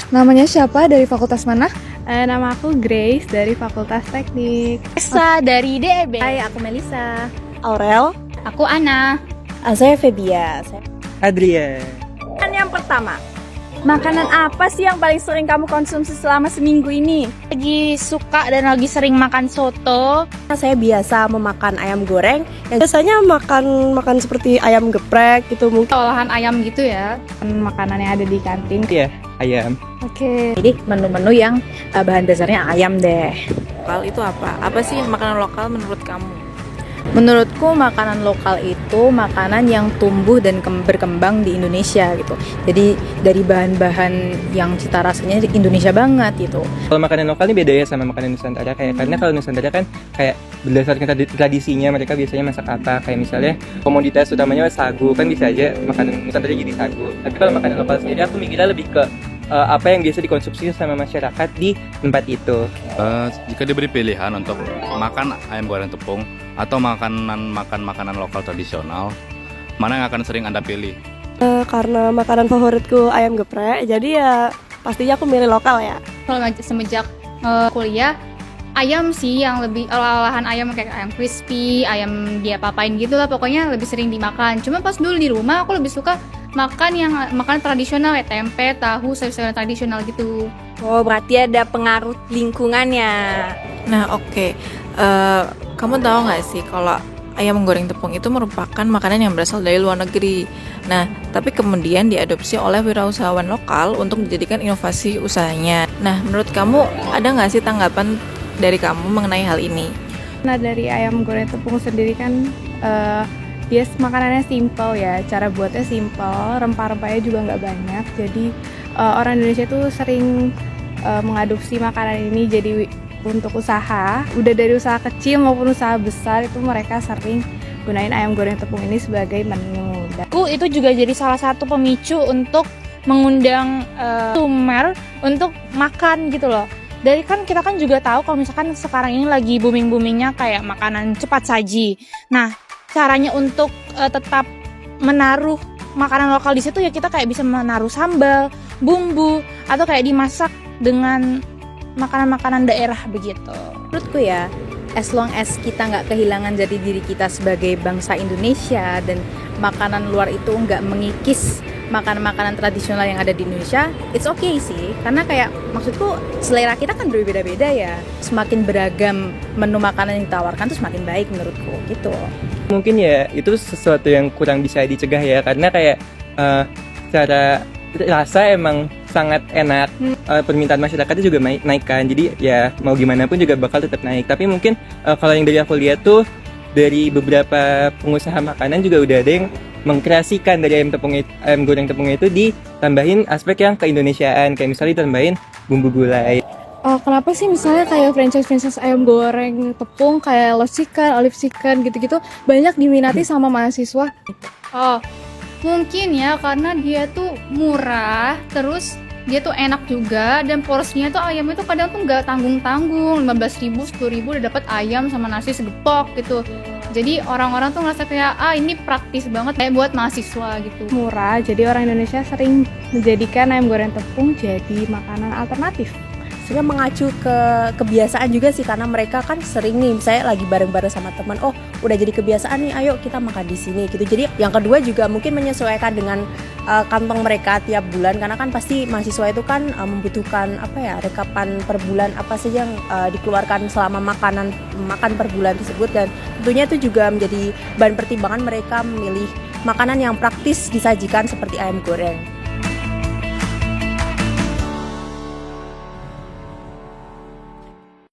Namanya siapa, dari fakultas mana? Nama aku Grace dari Fakultas Teknik. Esa dari DEB. Hai, aku Melisa. Aurel. Aku Ana. Saya Febia. Adrian. Yang pertama, makanan apa sih yang paling sering kamu konsumsi selama seminggu ini? Lagi suka dan lagi sering makan soto. Saya biasa memakan ayam goreng. Biasanya makan seperti ayam geprek gitu mungkin. Olahan ayam gitu ya, makanan yang ada di kantin. Iya, ayam. Oke. Jadi menu-menu yang bahan dasarnya ayam deh. Lokal itu apa? Apa sih makanan lokal menurut kamu? Menurutku makanan lokal itu makanan yang tumbuh dan berkembang di Indonesia gitu. Jadi dari bahan-bahan yang cita rasanya di Indonesia banget gitu. Kalau makanan lokal ini beda ya sama makanan Nusantara karena kalau Nusantara kan kayak berdasarkan tradisinya mereka biasanya masak apa, kayak misalnya komoditas utamanya sagu, kan bisa aja makanan Nusantara jadi sagu. Tapi kalau makanan lokal sendiri aku mikirnya lebih ke apa yang biasa dikonsumsi sama masyarakat di tempat itu. Jika diberi pilihan untuk makan ayam goreng tepung atau makanan lokal tradisional, mana yang akan sering Anda pilih? Karena makanan favoritku ayam geprek, jadi ya pastinya aku milih lokal ya. Kalau semenjak kuliah, ayam sih yang lebih olahan ayam kayak ayam crispy, ayam dia papain gitu lah, pokoknya lebih sering dimakan. Cuma pas dulu di rumah aku lebih suka makan tradisional ya, tempe, tahu, sayur-sayuran tradisional gitu. Oh, berarti ada pengaruh lingkungannya. Nah, oke. Kamu tahu nggak sih kalau ayam goreng tepung itu merupakan makanan yang berasal dari luar negeri. Nah, tapi kemudian diadopsi oleh wirausahawan lokal untuk dijadikan inovasi usahanya. Nah, menurut kamu ada nggak sih tanggapan dari kamu mengenai hal ini? Nah, dari ayam goreng tepung sendiri kan dia makanannya simple ya, cara buatnya simple, rempah-rempahnya juga nggak banyak. Jadi orang Indonesia tuh sering mengadopsi makanan ini jadi untuk usaha. Udah dari usaha kecil maupun usaha besar itu mereka sering gunain ayam goreng tepung ini sebagai menu. Itu juga jadi salah satu pemicu untuk mengundang consumer untuk makan gitu loh. Dari kan kita kan juga tahu kalau misalkan sekarang ini lagi booming-boomingnya kayak makanan cepat saji. Nah, caranya untuk tetap menaruh makanan lokal di situ ya kita kayak bisa menaruh sambal, bumbu, atau kayak dimasak dengan makanan-makanan daerah begitu. Menurutku ya, as long as kita nggak kehilangan jati diri kita sebagai bangsa Indonesia dan makanan luar itu nggak mengikis makanan-makanan tradisional yang ada di Indonesia, it's okay sih. Karena kayak maksudku selera kita kan berbeda-beda ya. Semakin beragam menu makanan yang ditawarkan tuh semakin baik menurutku gitu. Mungkin ya itu sesuatu yang kurang bisa dicegah ya, karena kayak secara rasa emang sangat enak, permintaan masyarakatnya juga naik kan, jadi ya mau gimana pun juga bakal tetap naik. Tapi mungkin kalau yang dari aku lihat tuh dari beberapa pengusaha makanan juga udah ada yang mengkreasikan dari ayam goreng tepungnya itu ditambahin aspek yang keindonesiaan, kayak misalnya ditambahin bumbu gulai. Kenapa sih misalnya kayak franchise ayam goreng tepung kayak Lost Chicken, Olive Chicken gitu-gitu banyak diminati sama mahasiswa? Oh, mungkin ya karena dia tuh murah, terus dia tuh enak juga, dan porsinya tuh ayamnya tuh kadang tuh nggak tanggung-tanggung, 15.000, 10.000 udah dapat ayam sama nasi segepok gitu. Jadi orang-orang tuh ngerasa kayak ini praktis banget kayak buat mahasiswa gitu. Murah, jadi orang Indonesia sering menjadikan ayam goreng tepung jadi makanan alternatif. Sebenarnya mengacu ke kebiasaan juga sih, karena mereka kan sering nih misalnya lagi bareng-bareng sama teman, oh udah jadi kebiasaan nih, ayo kita makan di sini gitu. Jadi yang kedua juga mungkin menyesuaikan dengan kantong mereka tiap bulan, karena kan pasti mahasiswa itu kan membutuhkan rekapan per bulan apa saja yang dikeluarkan selama makan per bulan tersebut, dan tentunya itu juga menjadi bahan pertimbangan mereka memilih makanan yang praktis disajikan seperti ayam goreng.